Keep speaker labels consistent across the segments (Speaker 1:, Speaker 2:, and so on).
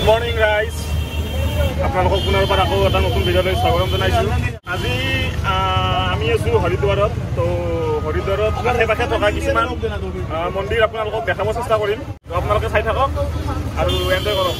Speaker 1: Good morning guys. আপোনালোকক পুনৰ পৰা আকৌ এটা নতুন ভিডিঅ'লৈ স্বাগতম জনাইছোঁ। আজি আমি আছো হৰিদ্বাৰত। তো হৰিদ্বাৰত আশে-পাশে থকা কিছুমান মন্দিৰ আপোনালোকক দেখাব চেষ্টা কৰিম। তো আপোনালোকে চাই থাকক আৰু এনজয় কৰক।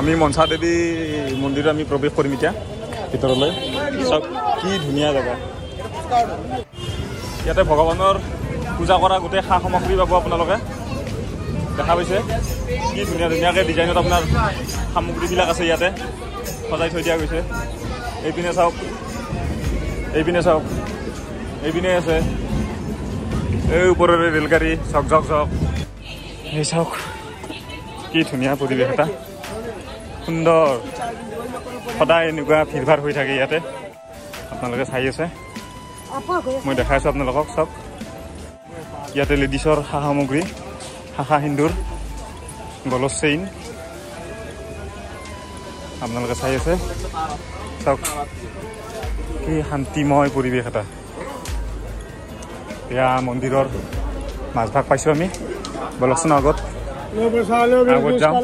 Speaker 1: আমি মনসা দেৱী মন্দিৰত আমি প্ৰৱেশ কৰিম এতিয়া ভিতৰলৈ। সব কি ধুনীয়া জেগা। ইয়াতে ভগৱানৰ পূজা কৰা গোটেই সা সামগ্ৰী পাব আপোনালোকে। দেখা পাইছে কি ধুনীয়া ধুনীয়াকৈ ডিজাইনত আপোনাৰ সামগ্ৰীবিলাক আছে ইয়াতে সজাই থৈ দিয়া গৈছে। এইপিনে চাওক, এইপিনে চাওক, এইপিনে আছে এই ওপৰৰে ৰেলগাড়ী চক ঝক ঝক। এই চাওক কি ধুনীয়া পৰিৱেশ এটা, সুন্দৰ। সদায় এনেকুৱা ভিৰ ভাৰ হৈ থাকে ইয়াতে। আপোনালোকে চাই আছে, মই দেখাই আছোঁ আপোনালোকক। চব ইয়াতে লেডিছৰ সা সামগ্ৰী, শাখা সিন্দুৰ, গলৰ চেইন আপোনালোকে চাই আছে। চাওক কি শান্তিময় পৰিৱেশ এটা। এয়া মন্দিৰৰ মাজভাগ পাইছোঁ আমি। বলকচোন আগত যাম,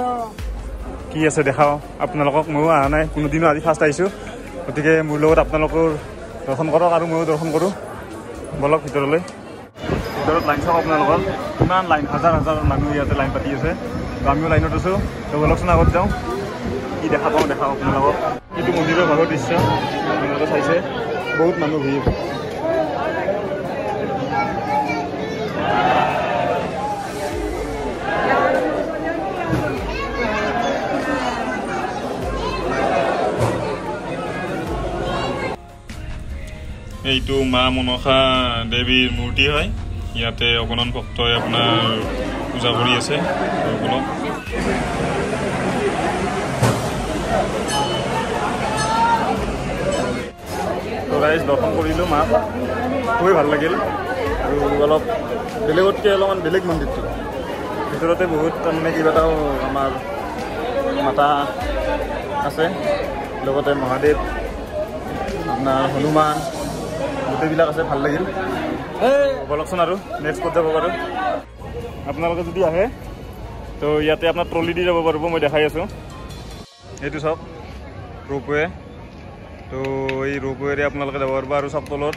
Speaker 1: কি আছে দেখাওঁ আপোনালোকক। ময়ো অহা নাই কোনোদিনো, আজি ফাৰ্ষ্ট আহিছোঁ। গতিকে মোৰ লগত আপোনালোকৰ দৰ্শন কৰক আৰু ময়ো দৰ্শন কৰোঁ। বলক ভিতৰলৈ। ভিতৰত লাইন চাওক আপোনালোকৰ, কিমান লাইন, হাজাৰ হাজাৰ মানুহ ইয়াতে লাইন পাতি আছে। তো আমিও লাইনত আছোঁ। তো বলকচোন আগত যাওঁ, কি দেখা পাওঁ দেখাওঁ আপোনালোকক। এইটো মন্দিৰৰ ভাগৰ দৃশ্য আপোনালোকে চাইছে, বহুত মানুহ ভিৰ। এইটো মা মনসা দেৱীৰ মূৰ্তি হয়। ইয়াতে অগণন ভক্তই আপোনাৰ পূজা কৰি আছে। ৰাইজ দৰ্শন কৰিলোঁ মাক, খুবেই ভাল লাগিল। আৰু অলপ বেলেগতকৈ অলপমান বেলেগ মন্দিৰটো ভিতৰতে বহুত তাৰমানে কিবা এটাও আমাৰ মাতা আছে, লগতে মহাদেৱ, আপোনাৰ হনুমান, গোটেইবিলাক আছে। ভাল লাগিল। বলকচোন আৰু নেক্সট ক'ত যাব পাৰোঁ। আপোনালোকে যদি আহে তো ইয়াতে আপোনাৰ ট্ৰলি দি যাব পাৰিব, মই দেখাই আছোঁ। এইটো চব ৰোপৱে। তো এই ৰোপৱেৰে আপোনালোকে যাব পাৰিব। আৰু চব তলত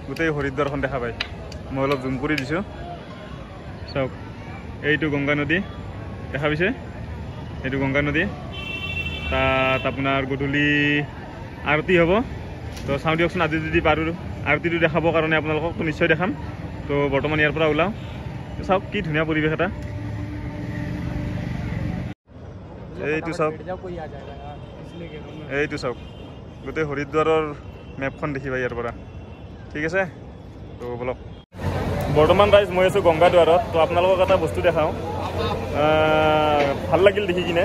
Speaker 1: গোটেই হৰিদ্বাৰখন দেখা পায়। মই অলপ জুম কৰি দিছোঁ। চাওক এইটো গংগা নদী দেখা পাইছে, এইটো গংগা নদী। তাত আপোনাৰ গধূলি আৰতি হ'ব। তো চাওঁ দিয়কচোন, আজি যদি পাৰোঁ আৰতিটো দেখাবৰ কাৰণে আপোনালোকক তো নিশ্চয় দেখাম। তো বৰ্তমান ইয়াৰ পৰা ওলাওঁ। চাওক কি ধুনীয়া পৰিৱেশ এটা। এইটো চাওক, এইটো চাওক গোটেই হৰিদ্বাৰৰ মেপখন দেখিবা ইয়াৰ পৰা। ঠিক আছে, তো বলক। বৰ্তমান ৰাইজ মই আছোঁ গংগাদ্বাৰত। তো আপোনালোকক এটা বস্তু দেখাওঁ, ভাল লাগিল দেখি কিনে।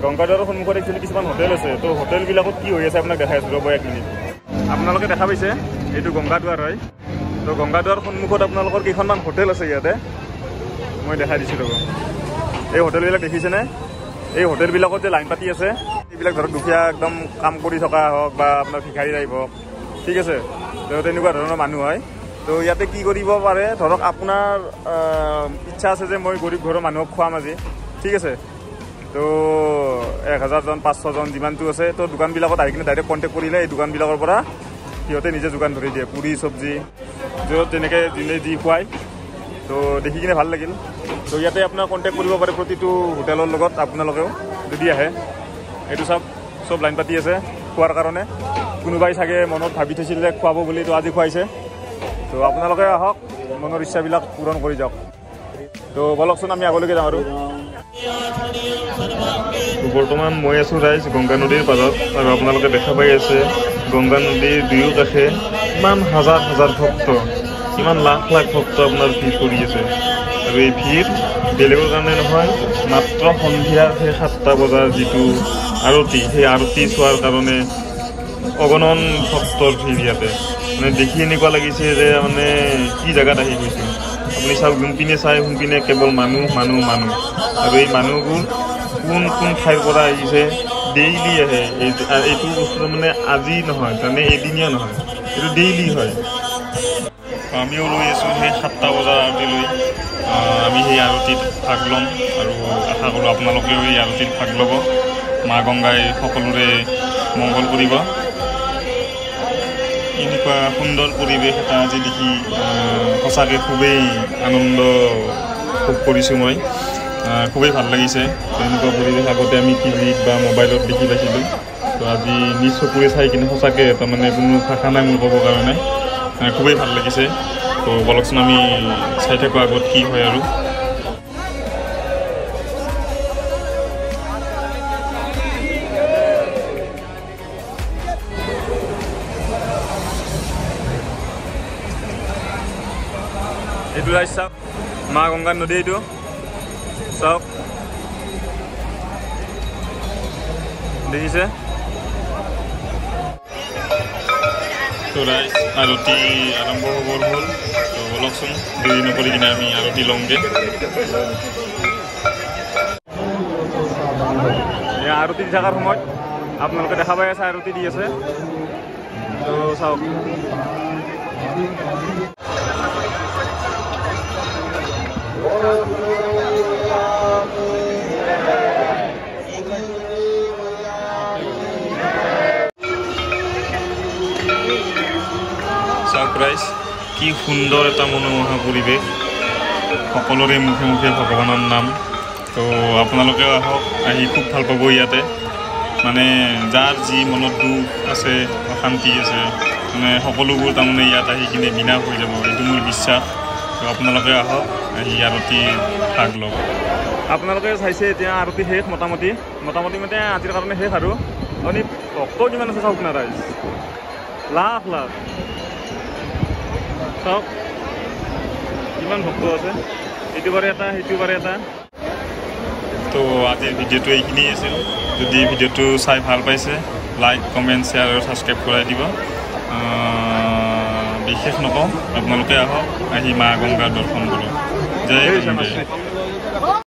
Speaker 1: গংগাদ্বাৰৰ সন্মুখত একচুৱেলি কিছুমান হোটেল আছে। তো হোটেলবিলাকত কি হৈ আছে আপোনাক দেখাই আছোঁ, ৰ'ব এক মিনিট। আপোনালোকে দেখা পাইছে এইটো গংগাদ্বাৰ হয়। তো গংগাদ্বাৰৰ সন্মুখত আপোনালোকৰ কেইখনমান হোটেল আছে ইয়াতে, মই দেখাই দিছোঁ ৰ'ব। এই হোটেলবিলাক দেখিছেনে? এই হোটেলবিলাকত যে লাইন পাতি আছে, এইবিলাক ধৰক দুখীয়া একদম কাম কৰি থকা হওক বা আপোনাৰ ভিখাৰী টাইপ হওক, ঠিক আছে, তো তেনেকুৱা ধৰণৰ মানুহ হয়। তো ইয়াতে কি কৰিব পাৰে, ধৰক আপোনাৰ ইচ্ছা আছে যে মই গৰীব ঘৰৰ মানুহক খুৱাম আজি, ঠিক আছে। তো 1000জন 500জন যিমানটো আছে, তো দোকানবিলাকত আহি কিনে ডাইৰেক্ট কণ্টেক্ট কৰিলে এই দোকানবিলাকৰ পৰা সিহঁতে নিজে যোগান ধৰি দিয়ে, পুৰি চব্জি য'ত তেনেকৈ দিলে যি খুৱায়। তো দেখি কিনে ভাল লাগিল। তো ইয়াতে আপোনাৰ কণ্টেক্ট কৰিব পাৰে প্ৰতিটো হোটেলৰ লগত আপোনালোকেও যদি আহে। এইটো চব লাইন পাতি আছে খোৱাৰ কাৰণে। কোনোবাই চাগে মনত ভাবি থৈছিল যে খুৱাব বুলি, তো আজি খুৱাইছে। তো আপোনালোকে আহক, মনৰ ইচ্ছাবিলাক পূৰণ কৰি যাওক। তো বলকচোন আমি আগলৈকে যাওঁ আৰু। বৰ্তমান মই আছোঁ ৰাইজ গংগা নদীৰ পাৰত আৰু আপোনালোকে দেখা পাই আছে গংগা নদীৰ দুয়ো কাষে ইমান হাজাৰ হাজাৰ ভক্ত, ইমান লাখ লাখ ভক্ত আপোনাৰ ভিৰ কৰি আছে। আৰু এই ভিৰ বেলেগৰ কাৰণে নহয়, মাত্ৰ সন্ধিয়াৰ সেই 7টা বজাৰ যিটো আৰতি, সেই আৰতি চোৱাৰ কাৰণে অগণন ভক্তৰ ভিৰ ইয়াতে। মানে দেখি এনেকুৱা লাগিছে যে মানে কি জেগাত আহি গৈছোঁ। আপুনি চাওক, যোনপিনে চাই সোনপিনে কেৱল মানুহ মানুহ মানুহ। আৰু এই মানুহবোৰ কোন কোন ঠাইৰ পৰা আহিছে, ডেইলি আহে। এইটো বস্তু মানে আজি নহয়, তাৰমানে এদিনীয়া নহয়, এইটো ডেইলি হয়। আমিও লৈ আছোঁ সেই 7টা বজাৰ আৰতি লৈ। আমি সেই আৰতিত ভাগ ল'ম আৰু আশা কৰোঁ আপোনালোকেও এই আৰতিত ভাগ ল'ব। মা গংগাই সকলোৰে মংগল কৰিব। এনেকুৱা সুন্দৰ পৰিৱেশ এটা আজি দেখি সঁচাকৈ খুবেই আনন্দ ভোগ কৰিছোঁ মই। খুবেই ভাল লাগিছে। এনেকুৱা পৰিৱেশ আগতে আমি টিভিত বা মোবাইলত দেখি পাইছিলোঁ। তো আজি নিজ চকুৰে চাই কিনে সঁচাকৈ তাৰমানে কোনো ভাষা নাই মোৰ ক'বৰ কাৰণে। খুবেই ভাল লাগিছে। তো বলকচোন আমি চাই থাকোঁ আগত কি হয় আৰু। এইটো ৰাইজ চাওক, মা গংগা নদী এইটো চাওক, দেখিছে? তো ৰাইজ আৰতি আৰম্ভ হ'বৰ হ'ল। তো বলকচোন দেৰি নকৰি কিনে আমি আৰতি লওঁগৈ। আৰতি দি থকাৰ সময়ত আপোনালোকে দেখা পাই আছে আৰতি দি আছে। তো চাওক, চাওক ৰাইজ, কি সুন্দৰ এটা মনোমোহা পৰিৱেশ। সকলোৰে মুখে মুখে ভগৱানৰ নাম। তো আপোনালোকেও আহক, আহি খুব ভাল পাব ইয়াতে। মানে যাৰ যি মনত দুখ আছে, অশান্তি আছে, মানে সকলোবোৰ তাৰমানে ইয়াত আহি কিনে বিনাশ হৈ যাব, এইটো মোৰ বিশ্বাস। তো আপোনালোকে আহক, আহি আৰতি ভাগ লওক। আপোনালোকে চাইছে এতিয়া আৰতি শেষ মোটামুটি মানে আজিৰ কাৰণে শেষ। আৰু আপুনি ভক্ত কিমান আছে চাওক না ৰাইজ, লাখ লাখ। চাওক কিমান ভক্ত আছে, এইটো বাৰে এটা, সেইটো বাৰে এটা। তো আজিৰ ভিডিঅ'টো এইখিনিয়ে আছিল। যদি ভিডিঅ'টো চাই ভাল পাইছে, লাইক, কমেণ্ট, শ্বেয়াৰ আৰু ছাবস্ক্ৰাইব কৰাই দিব। বিশেষ নকওঁ, আপোনালোকে আহক, আহি মা গংগাৰ দৰ্শন কৰক। জয় গংগা।